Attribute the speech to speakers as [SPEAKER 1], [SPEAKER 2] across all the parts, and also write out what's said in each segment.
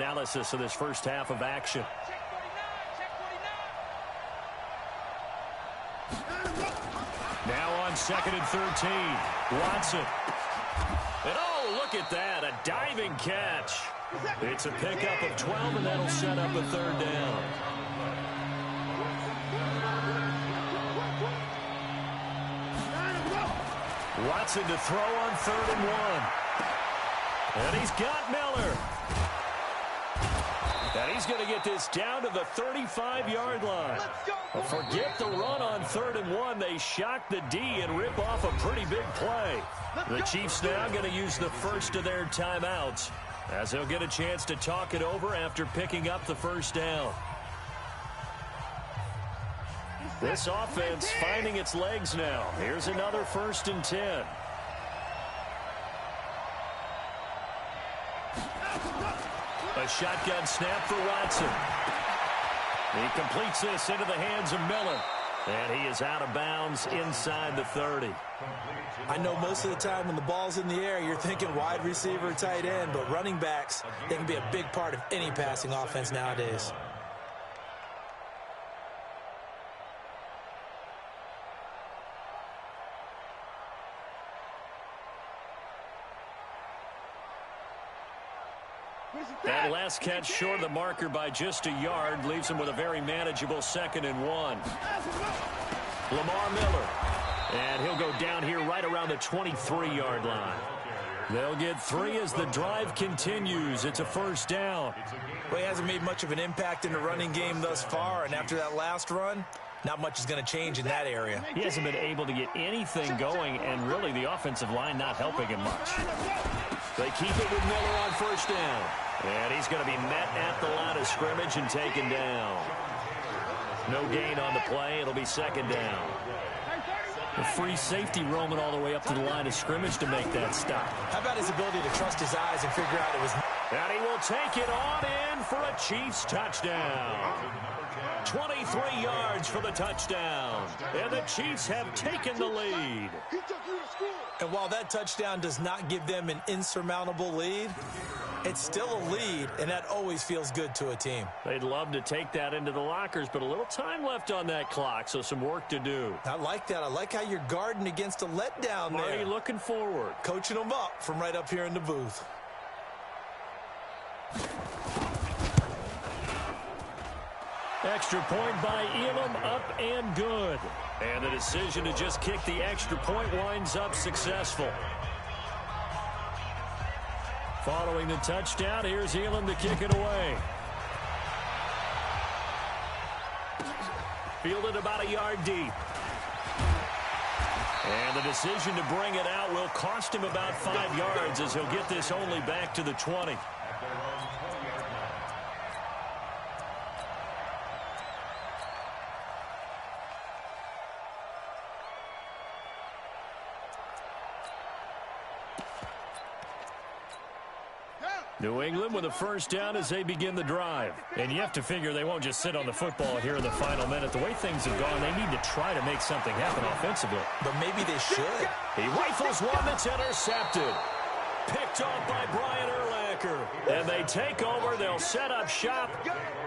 [SPEAKER 1] analysis of this first half of action. Now on 2nd and 13. Watson. And oh, look at that. A diving catch. It's a pickup of 12, and that'll set up a 3rd down. Watson to throw on 3rd and 1. And he's got Miller. And he's going to get this down to the 35-yard line. Well, forget the run on 3rd and 1. They shock the D and rip off a pretty big play. The Chiefs now going to use the first of their timeouts, as they'll get a chance to talk it over after picking up the 1st down. This offense finding its legs now. Here's another 1st and 10. A shotgun snap for Watson. He completes this into the hands of Miller. And he is out of bounds inside the 30.
[SPEAKER 2] I know most of the time when the ball's in the air, you're thinking wide receiver, tight end, but running backs, they can be a big part of any passing offense nowadays.
[SPEAKER 1] That last catch short of the marker by just a yard leaves him with a very manageable 2nd and 1. Lamar Miller. And he'll go down here right around the 23-yard line. They'll get 3 as the drive continues. It's a 1st down.
[SPEAKER 2] Well, he hasn't made much of an impact in the running game thus far, and after that last run, not much is going to change in that area.
[SPEAKER 1] He hasn't been able to get anything going, and really the offensive line not helping him much. They keep it with Miller on 1st down. And he's going to be met at the line of scrimmage and taken down. No gain on the play. It'll be 2nd down. A free safety roaming all the way up to the line of scrimmage to make that stop.
[SPEAKER 2] How about his ability to trust his eyes and figure out it was...
[SPEAKER 1] And he will take it on in for a Chiefs touchdown. 23 yards for the touchdown. And the Chiefs have taken the lead.
[SPEAKER 2] And while that touchdown does not give them an insurmountable lead, it's still a lead, and that always feels good to a team.
[SPEAKER 1] They'd love to take that into the lockers, but a little time left on that clock, so some work to do.
[SPEAKER 2] I like that. I like how you're guarding against a letdown there.
[SPEAKER 1] Marty looking forward.
[SPEAKER 2] Coaching them up from right up here in the booth.
[SPEAKER 1] Extra point by Elam, up and good. And the decision to just kick the extra point winds up successful. Following the touchdown, here's Elam to kick it away. Fielded about a yard deep. And the decision to bring it out will cost him about 5 yards, as he'll get this only back to the 20. New England with a 1st down as they begin the drive. And you have to figure they won't just sit on the football here in the final minute. The way things have gone, they need to try to make something happen offensively.
[SPEAKER 2] But maybe they should.
[SPEAKER 1] He rifles one that's intercepted. Picked off by Brian Urlacher. And they take over. They'll set up shop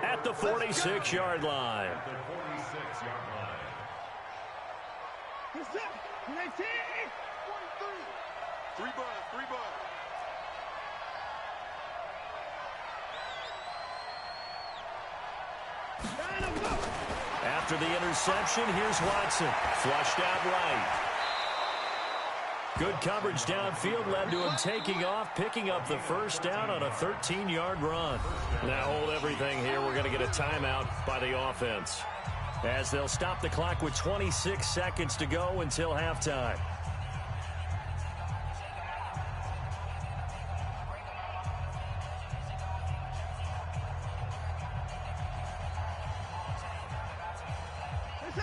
[SPEAKER 1] at the 46-yard line.
[SPEAKER 3] Three ball.
[SPEAKER 1] After the interception, here's Watson. Flushed out right. Good coverage downfield led to him taking off, picking up the 1st down on a 13-yard run. Now hold everything here. We're going to get a timeout by the offense, as they'll stop the clock with 26 seconds to go until halftime.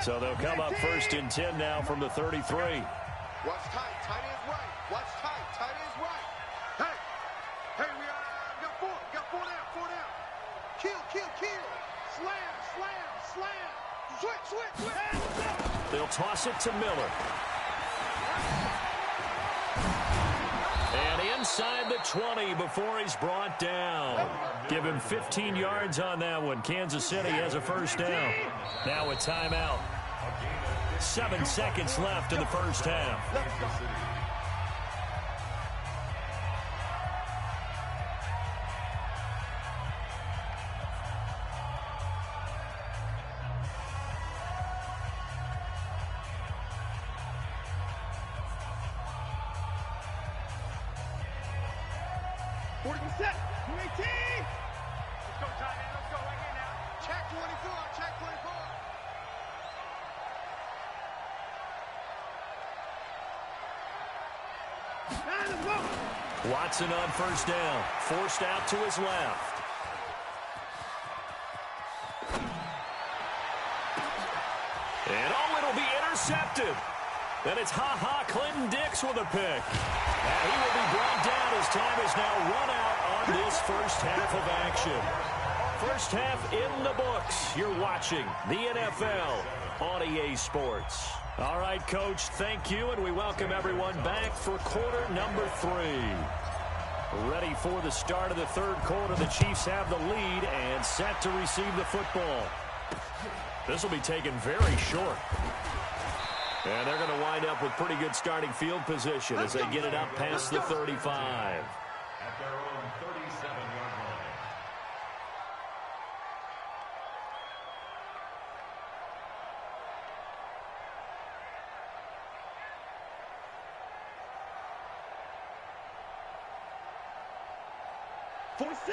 [SPEAKER 1] So they'll come up 1st and 10 now from the 33.
[SPEAKER 3] Watch tight end's right. Watch tight end's right. Hey, we got 4 down. Kill. Slam. Switch.
[SPEAKER 1] They'll toss it to Miller. And inside the 20 before he's brought down. Give him 15 yards on that one. Kansas City has a first down. Now a timeout. 7 seconds left in the first half.
[SPEAKER 3] Set. 218. Let's go, tight end. Let's go right here now. Check 24. Check 24. Let's go.
[SPEAKER 1] Watson on first down. Forced out to his left. And it'll be intercepted. Then it's Clinton Dix with a pick. And he will be brought down as time is now run out on this first half of action. First half in the books. You're watching the NFL on EA Sports. All right, Coach, thank you, and we welcome everyone back for quarter number 3. Ready for the start of the third quarter. The Chiefs have the lead and set to receive the football. This will be taken very short. And they're going to wind up with pretty good starting field position as they get it up past the 35.
[SPEAKER 4] At their own 37-yard line.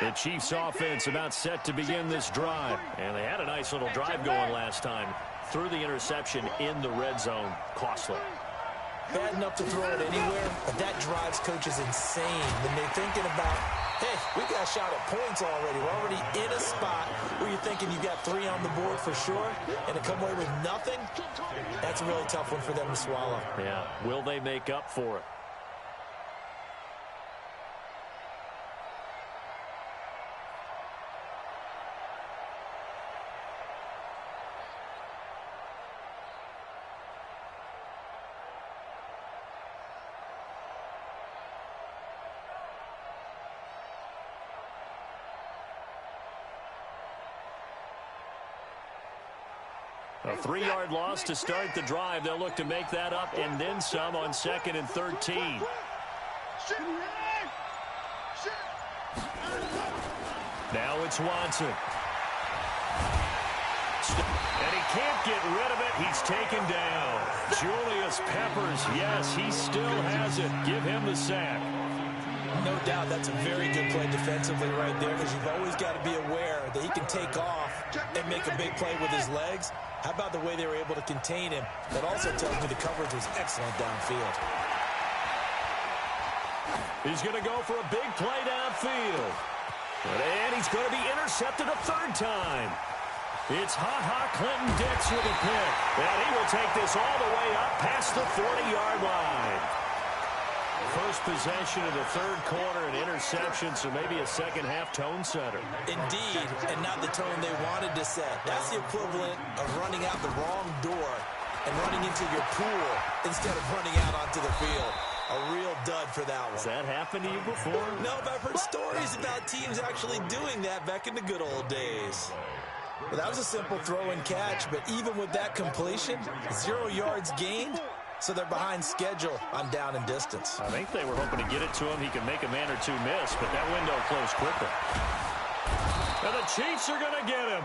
[SPEAKER 1] The Chiefs offense about set to begin this drive. And they had a nice little drive going last time. Threw the interception in the red zone. Costly.
[SPEAKER 2] Bad enough to throw it anywhere, but that drives coaches insane when they're thinking about, hey, we got a shot at points already. We're already in a spot where you're thinking you got 3 on the board for sure, and to come away with nothing, that's a really tough one for them to swallow.
[SPEAKER 1] Yeah, will they make up for it? A 3-yard loss to start the drive. They'll look to make that up and then some on 2nd and 13. Now it's Watson. And he can't get rid of it. He's taken down. Julius Peppers, yes, he still has it. Give him the sack.
[SPEAKER 2] No doubt that's a very good play defensively right there, because you've always got to be aware that he can take off and make a big play with his legs. How about the way they were able to contain him? That also tells me the coverage was excellent downfield.
[SPEAKER 1] He's going to go for a big play downfield. And he's going to be intercepted a 3rd time. It's Clinton Dix with a pick. And he will take this all the way up past the 40-yard line. First possession of the third quarter, an interception, so maybe a second-half tone setter.
[SPEAKER 2] Indeed, and not the tone they wanted to set. That's the equivalent of running out the wrong door and running into your pool instead of running out onto the field. A real dud for that one.
[SPEAKER 1] Has that happened to you before?
[SPEAKER 2] No, but I've heard stories about teams actually doing that back in the good old days. Well, that was a simple throw and catch, but even with that completion, 0 yards gained. So they're behind schedule on down and distance.
[SPEAKER 1] I think they were hoping to get it to him. He can make a man or two miss, but that window closed quickly. And the Chiefs are going to get him.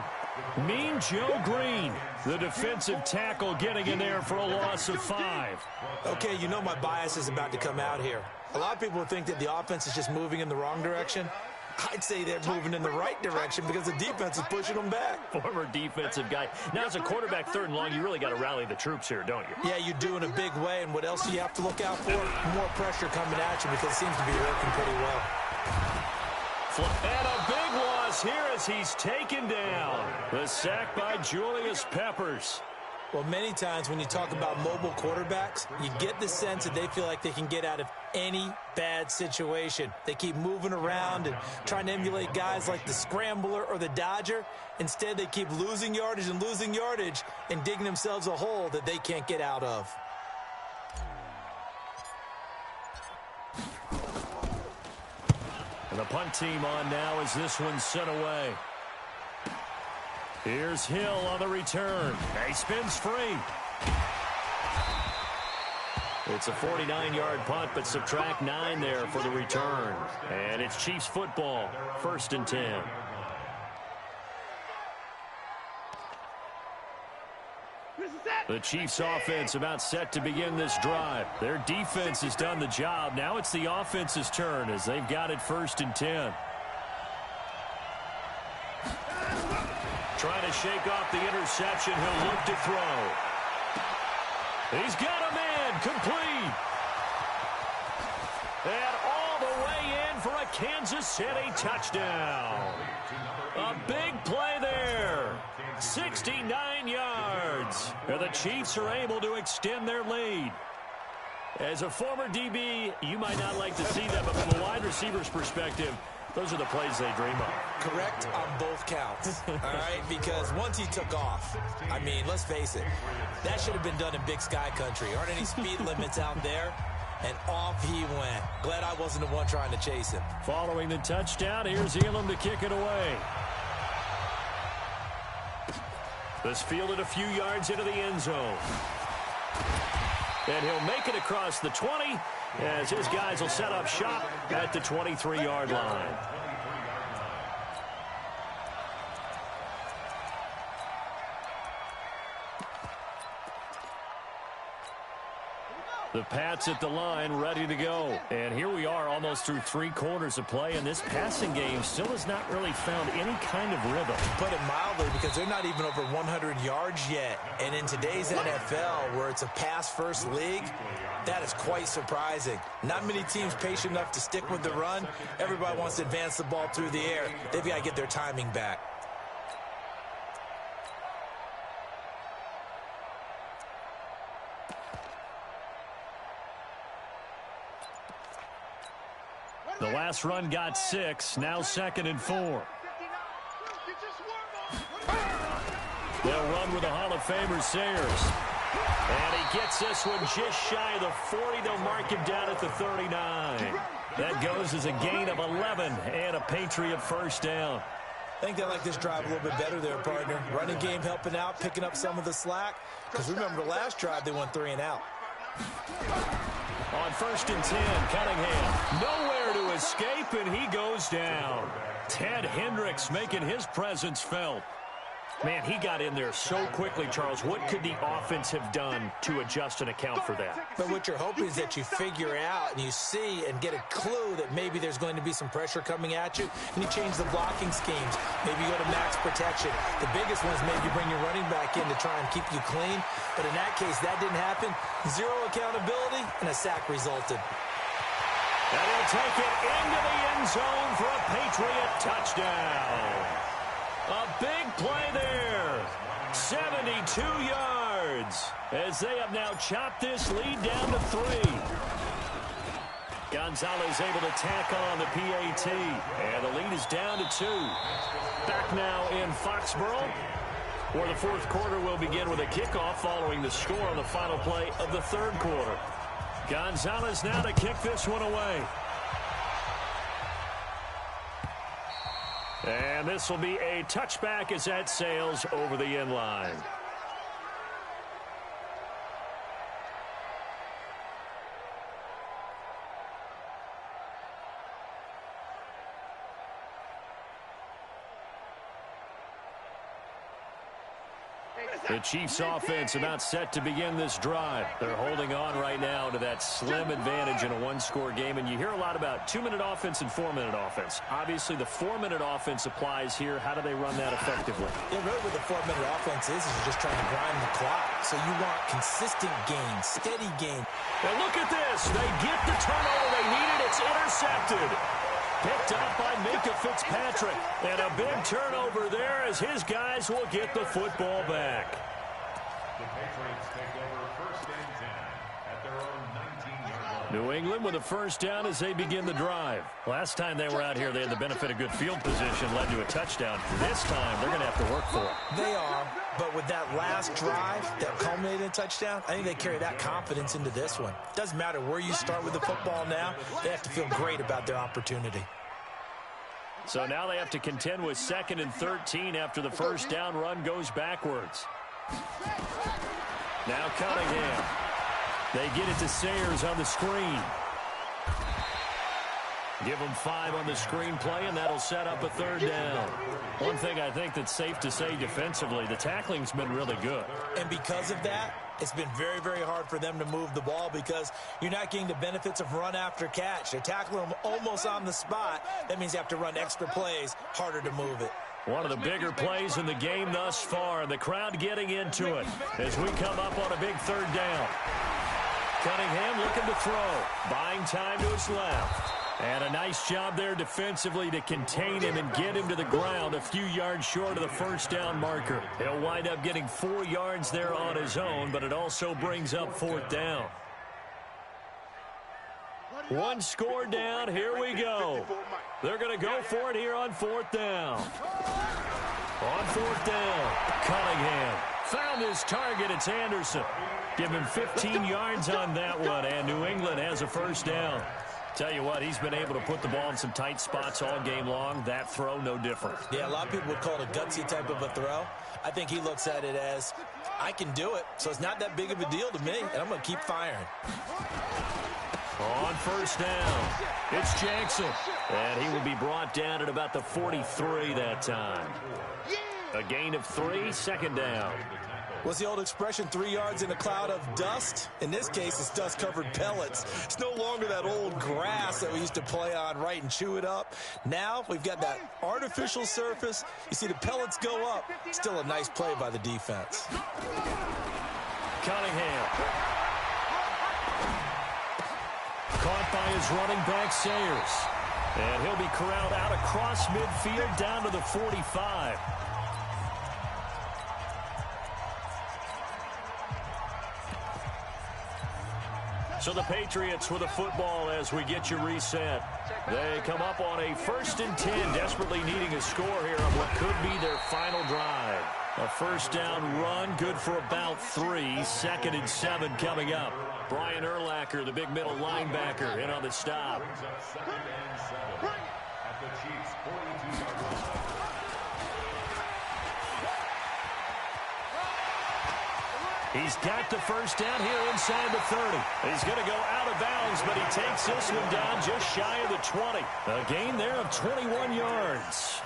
[SPEAKER 1] Mean Joe Green, the defensive tackle, getting in there for a loss of 5.
[SPEAKER 2] Okay, you know my bias is about to come out here. A lot of people think that the offense is just moving in the wrong direction. I'd say they're moving in the right direction because the defense is pushing them back.
[SPEAKER 1] Former defensive guy. Now, as a quarterback 3rd and long, you really got to rally the troops here, don't you?
[SPEAKER 2] Yeah, you do in a big way. And what else do you have to look out for? More pressure coming at you because it seems to be working pretty well.
[SPEAKER 1] And a big loss here as he's taken down. The sack by Julius Peppers.
[SPEAKER 2] Well, many times when you talk about mobile quarterbacks, you get the sense that they feel like they can get out of any bad situation. They keep moving around and trying to emulate guys like the Scrambler or the Dodger. Instead, they keep losing yardage and digging themselves a hole that they can't get out of.
[SPEAKER 1] And the punt team on now as this one's sent away. Here's Hill on the return. He spins free. It's a 49-yard punt, but subtract 9 there for the return. And it's Chiefs football, 1st and 10. The Chiefs offense about set to begin this drive. Their defense has done the job. Now it's the offense's turn as they've got it 1st and 10. Trying to shake off the interception. He'll look to throw. He's got a man complete. And all the way in for a Kansas City touchdown. A big play there. 69 yards. And the Chiefs are able to extend their lead. As a former DB, you might not like to see that, but from a wide receiver's perspective, those are the plays they dream of.
[SPEAKER 2] Correct on both counts, all right? Because once he took off, I mean, let's face it, that should have been done in Big Sky Country. Aren't any speed limits out there? And off he went. Glad I wasn't the one trying to chase him.
[SPEAKER 1] Following the touchdown, here's Elam to kick it away. This fielded a few yards into the end zone. And he'll make it across the 20 as his guys will set up shop at the 23-yard line. The Pats at the line, ready to go. And here we are almost through 3 quarters of play, and this passing game still has not really found any kind of rhythm.
[SPEAKER 2] Put it mildly, because they're not even over 100 yards yet. And in today's NFL, where it's a pass-first league, that is quite surprising. Not many teams patient enough to stick with the run. Everybody wants to advance the ball through the air. They've got to get their timing back.
[SPEAKER 1] The last run got 6, now 2nd and 4. They'll run with the Hall of Famer Sayers. And he gets this one just shy of the 40. They'll mark him down at the 39. That goes as a gain of 11 and a Patriot first down.
[SPEAKER 2] I think they like this drive a little bit better there, partner. Running game helping out, picking up some of the slack. Because remember, the last drive they went 3 and out.
[SPEAKER 1] On 1st and 10, Cunningham nowhere to escape, and he goes down. Ted Hendricks making his presence felt. Man, he got in there so quickly, Charles. What could the offense have done to adjust and account for that?
[SPEAKER 2] But what you're hoping is that you figure out and you see and get a clue that maybe there's going to be some pressure coming at you, and you change the blocking schemes. Maybe you go to max protection. The biggest one is maybe you bring your running back in to try and keep you clean. But in that case, that didn't happen. 0 accountability, and a sack resulted.
[SPEAKER 1] And he'll take it into the end zone for a Patriot touchdown. A big play there. 72 yards as they have now chopped this lead down to 3. Gonzalez able to tack on the PAT. And the lead is down to 2. Back now in Foxborough, where the 4th quarter will begin with a kickoff following the score on the final play of the 3rd quarter. Gonzalez now to kick this one away. And this will be a touchback as that sails over the end line. The Chiefs offense about set to begin this drive. They're holding on right now to that slim advantage in a 1-score game. And you hear a lot about 2-minute offense and 4-minute offense. Obviously, the 4-minute offense applies here. How do they run that effectively?
[SPEAKER 2] Yeah, really what the 4-minute offense is you're just trying to grind the clock. So you want consistent gains, steady gain.
[SPEAKER 1] And look at this. They get the turnover they needed. It's intercepted. Picked up by Minka Fitzpatrick. And a big turnover there as his guys will get the football back.
[SPEAKER 4] The Patriots take over 1st and 10 at their own 19-yard line.
[SPEAKER 1] New England with a first down as they begin the drive. Last time they were out here, they had the benefit of good field position, led to a touchdown. This time, they're going to have to work for it.
[SPEAKER 2] They are, but with that last drive that culminated in a touchdown, I think they carry that confidence into this one. Doesn't matter where you start with the football now, they have to feel great about their opportunity.
[SPEAKER 1] So now they have to contend with 2nd and 13 after the first down run goes backwards. Now Cunningham. They get it to Sayers on the screen. Give them 5 on the screen play, and that'll set up a 3rd down. One thing I think that's safe to say defensively, the tackling's been really good.
[SPEAKER 2] And because of that, it's been very, very hard for them to move the ball because you're not getting the benefits of run after catch. They're tackling them almost on the spot. That means you have to run extra plays, harder to move it.
[SPEAKER 1] One of the bigger plays in the game thus far, and the crowd getting into it as we come up on a big 3rd down. Cunningham looking to throw, buying time to his left. And a nice job there defensively to contain him and get him to the ground a few yards short of the first down marker. He'll wind up getting 4 yards there on his own, but it also brings up 4th down. 1 score down. Here we go. They're going to go for it here on 4th down. On 4th down, Cunningham found his target. It's Anderson. Give him 15 yards on that one, and New England has a first down. Tell you what, he's been able to put the ball in some tight spots all game long. That throw, no different.
[SPEAKER 2] Yeah, a lot of people would call it a gutsy type of a throw. I think he looks at it as, I can do it, so it's not that big of a deal to me, and I'm going to keep firing.
[SPEAKER 1] On first down, it's Jackson. And he will be brought down at about the 43 that time. A gain of 3, 2nd down.
[SPEAKER 2] What's the old expression, 3 yards in a cloud of dust? In this case, it's dust-covered pellets. It's no longer that old grass that we used to play on, right, and chew it up. Now we've got that artificial surface. You see the pellets go up. Still a nice play by the defense.
[SPEAKER 1] Cunningham. Caught by his running back, Sayers. And he'll be corralled out across midfield down to the 45. So the Patriots with the football as we get you reset. They come up on a 1st and 10, desperately needing a score here on what could be their final drive. A first down run, good for about 3. 2nd and 7 coming up. Brian Urlacher, the big middle linebacker, in on the stop.
[SPEAKER 4] At the Chiefs' 42-yard line.
[SPEAKER 1] He's got the first down here inside the 30. He's going to go out of bounds, but he takes this one down just shy of the 20. A gain there of 21 yards.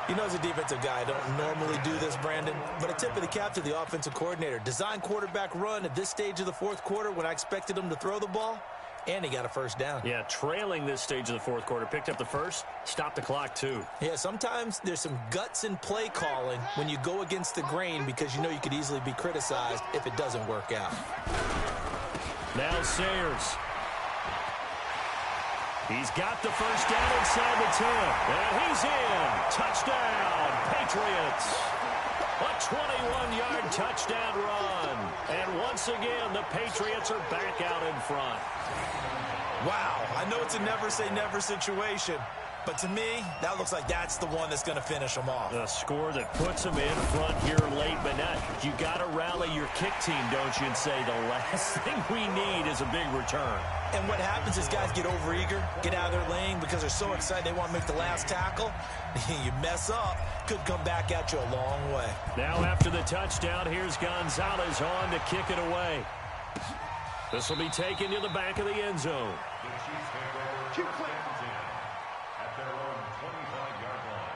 [SPEAKER 2] You know, as a defensive guy, I don't normally do this, Brandon, but a tip of the cap to the offensive coordinator. Design quarterback run at this stage of the 4th quarter when I expected him to throw the ball, and he got a first down.
[SPEAKER 1] Yeah, trailing this stage of the 4th quarter. Picked up the first, stopped the clock too.
[SPEAKER 2] Yeah, sometimes there's some guts in play calling when you go against the grain because you know you could easily be criticized if it doesn't work out.
[SPEAKER 1] Now Sayers. He's got the first down inside the 10. And he's in. Touchdown, Patriots. A 21-yard touchdown run. And once again, the Patriots are back out in front.
[SPEAKER 2] Wow, I know it's a never-say-never situation, but to me, that looks like that's the one that's going to finish them off.
[SPEAKER 1] A score that puts them in front here late, but not. You got to rally your kick team, don't you, and say the last thing we need is a big return.
[SPEAKER 2] And what happens is guys get overeager, get out of their lane because they're so excited they want to make the last tackle. You mess up, could come back at you a long way.
[SPEAKER 1] Now after the touchdown, here's Gonzalez on to kick it away. This will be taken to the back of the end zone.
[SPEAKER 4] The Chiefs take over 2nd and 10 at their own 25-yard line.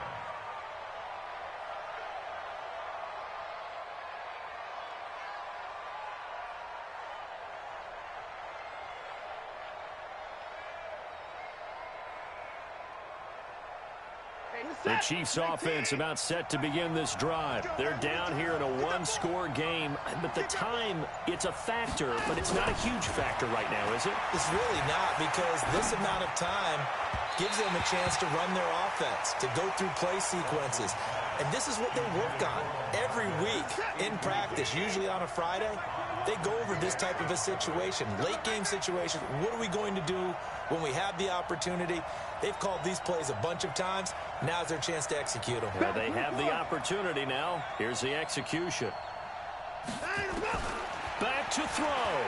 [SPEAKER 1] The Chiefs offense about set to begin this drive. They're down here in a 1-score game, but the time, it's a factor, but it's not a huge factor right now, is it?
[SPEAKER 2] It's really not, because this amount of time gives them a chance to run their offense, to go through play sequences. And this is what they work on every week in practice, usually on a Friday. They go over this type of a situation, late game situation. What are we going to do when we have the opportunity? They've called these plays a bunch of times. Now's their chance to execute them.
[SPEAKER 1] Well, they have the opportunity now. Here's the execution. Back to throw.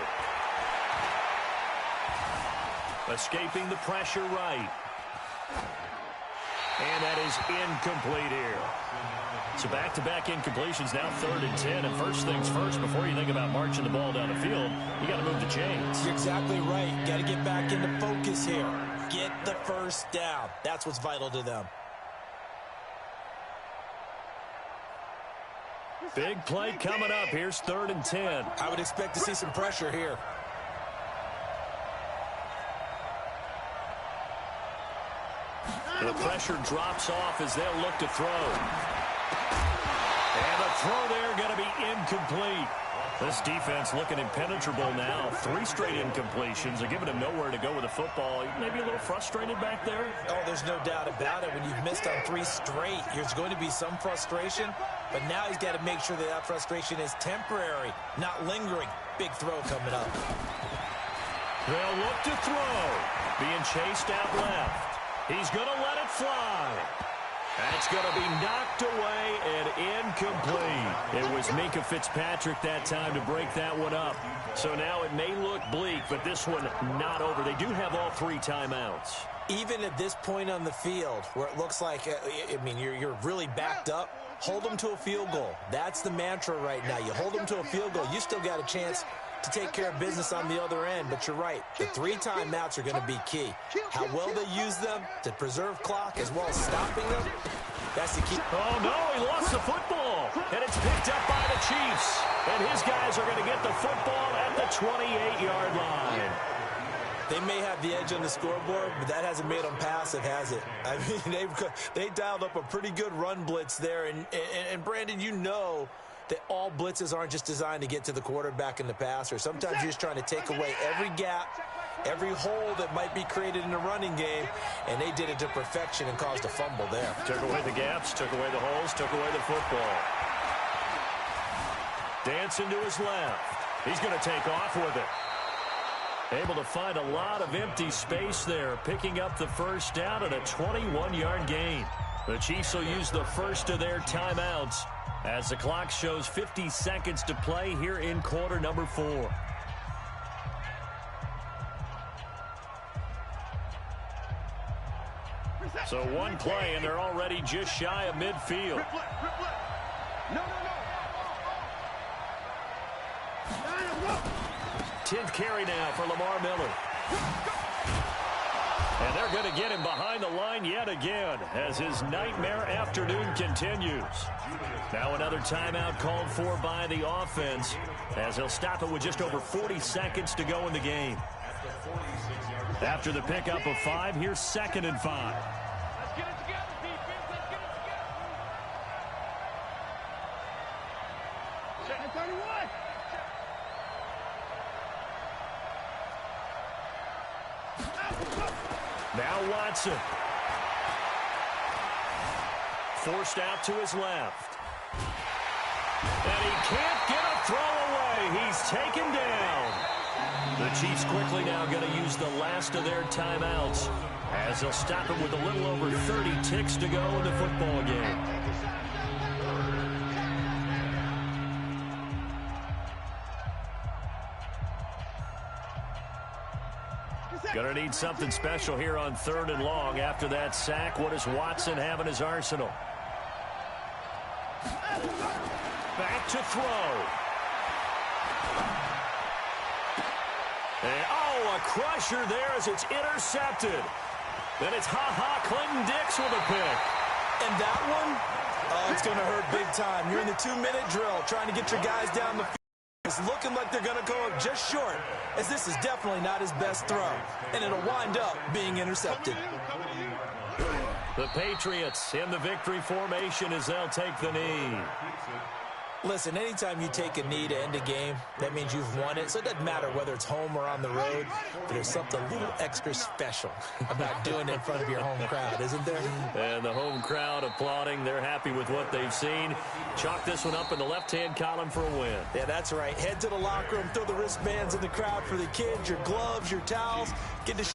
[SPEAKER 1] Escaping the pressure right. And that is incomplete here. So back-to-back incompletions, now 3rd and 10. And first things first, before you think about marching the ball down the field, you got to move the chains.
[SPEAKER 2] You're exactly right. Got to get back into focus here. Get the first down. That's what's vital to them.
[SPEAKER 1] Big play coming up. Here's 3rd and 10.
[SPEAKER 2] I would expect to see some pressure here.
[SPEAKER 1] The pressure drops off as they'll look to throw. And the throw there going to be incomplete. This defense looking impenetrable now. 3 straight incompletions. They're giving him nowhere to go with the football. Maybe a little frustrated back there.
[SPEAKER 2] Oh, there's no doubt about it. When you've missed on 3 straight, there's going to be some frustration. But now he's got to make sure that that frustration is temporary, not lingering. Big throw coming up.
[SPEAKER 1] They'll look to throw. Being chased out left. He's going to let it fly. That's going to be knocked away and incomplete. It was Minkah Fitzpatrick that time to break that one up. So now it may look bleak, but this one not over. They do have all 3 timeouts.
[SPEAKER 2] Even at this point on the field, where it looks like, I mean, you're really backed up, hold them to a field goal. That's the mantra right now. You hold them to a field goal, you still got a chance to take care of business on the other end. But you're right, the 3 timeouts are going to be key. How well they use them to preserve clock as well as stopping them, that's the key.
[SPEAKER 1] Oh, no, he lost the football. And it's picked up by the Chiefs. And his guys are going to get the football at the 28-yard line.
[SPEAKER 2] They may have the edge on the scoreboard, but that hasn't made them passive, has it? I mean, they dialed up a pretty good run blitz there. And Brandon, you know that all blitzes aren't just designed to get to the quarterback and the passer. Sometimes you're just trying to take away every gap, every hole that might be created in the running game, and they did it to perfection and caused a fumble there.
[SPEAKER 1] Took away the gaps, took away the holes, took away the football. Dancing to his left. He's going to take off with it. Able to find a lot of empty space there, picking up the first down and a 21-yard gain. The Chiefs will use the first of their timeouts as the clock shows 50 seconds to play here in quarter number 4. So one play, and they're already just shy of midfield.
[SPEAKER 3] No.
[SPEAKER 1] 10th carry now for Lamar Miller. And they're going to get him behind the line yet again as his nightmare afternoon continues. Now another timeout called for by the offense as they'll stop it with just over 40 seconds to go in the game. After the pickup of 5, here's 2nd and 5.
[SPEAKER 5] Let's get it together, defense. Let's get it together. 31.
[SPEAKER 1] Now Watson. Forced out to his left. And he can't get a throw away. He's taken down. The Chiefs quickly now going to use the last of their timeouts as they'll stop it with a little over 30 ticks to go in the football game. Going to need something special here on 3rd and long. After that sack, what does Watson have in his arsenal? Back to throw. And, a crusher there as it's intercepted. Then it's Clinton Dix with a pick.
[SPEAKER 2] And that one, it's going to hurt big time. You're in the 2-minute drill trying to get your guys down the field. It's looking like they're going to go up just short, as this is definitely not his best throw, and it'll wind up being intercepted.
[SPEAKER 1] The Patriots in the victory formation as they'll take the knee.
[SPEAKER 2] Listen, anytime you take a knee to end a game, that means you've won it. So it doesn't matter whether it's home or on the road, but there's something a little extra special about doing it in front of your home crowd, isn't there?
[SPEAKER 1] And the home crowd applauding. They're happy with what they've seen. Chalk this one up in the left-hand column for a win.
[SPEAKER 2] Yeah, that's right. Head to the locker room, throw the wristbands in the crowd for the kids, your gloves, your towels. Get to